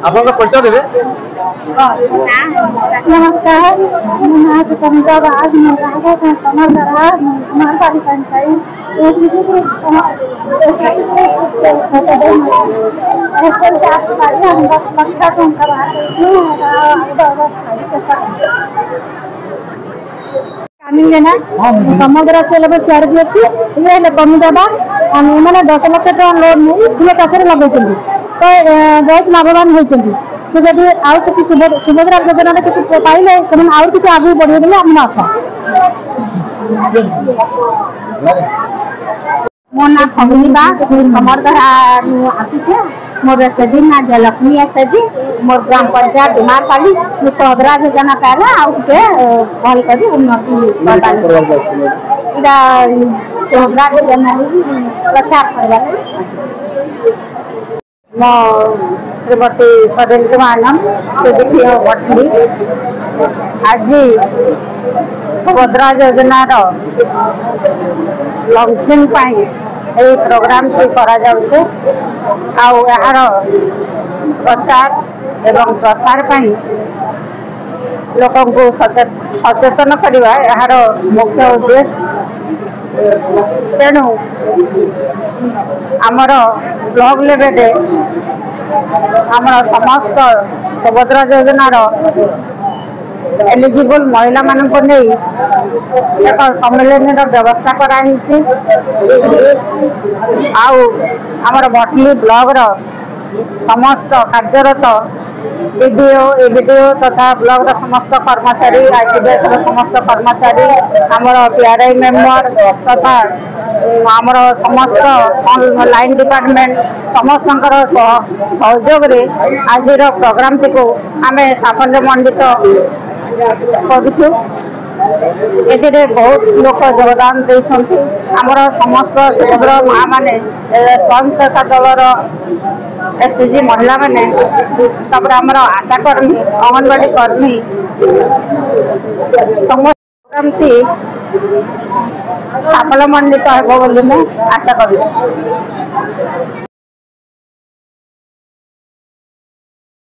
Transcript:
आपन परिचय देबे। नमस्कार, आज कविता बाग मोरागा का समरदरा कुमारपाली पंचायत समग्र सेयार भी अच्छी ये कमी दबा मैंने 10 लाख टका लोन नहीं फूल चाष लगे तो बहुत लाभवान होती से जब आउ कि सुभद्रा योजना किसी पाइले आउ कि आगे बढ़े बोले आम आशा। मो ना फगुनी बा समरदरा आसी मोर एसएजी ना जलक्ष्मी एसएजी मोर ग्राम पंचायत कुमारपाली सुभद्रा योजना पाला आउ के भल कर उन्नति इरा सुभद्रा योजना प्रचार करवा मो श्रीमती सरेन्द्र मानम से देखिए भटली आज सुभद्रा योजना लॉन्चिंग प्रोग्राम टी करा जाउछे आउ यार प्रचार एवं प्रसार लोक को सचेतन करवा यार मुख्य उद्देश्य। तेणु आमर ब्लॉक लेवल आमर समस्त सुभद्रा योजनार एलिजिबल महिला मानक नहीं एक सम्मेलन व्यवस्था कराई आमर भटली ब्लॉक समस्त कार्यरत बीडीओ एबीडीओ तथा ब्लॉक समस्त कर्मचारी आईसीडीएस समस्त कर्मचारी आमर पीआरआई मेंबर तथा आमर समस्त लाइन डिपार्टमेंट समस्त सहयोग आज प्रोग्राम टी को आम साफल्य मंडित करुचु। एथिरे बहुत लोक योगदान देइछन्ति आमर समस्त सुभद्रा माँ माने स्वयं सहायता दलर एसएजी महिला माने तपर आमर आशा कर्मी अंगनवाड़ी कर्मी समस्त प्रोग्राम टी सफल मंडित हेबो बोली मु आशा करूछि।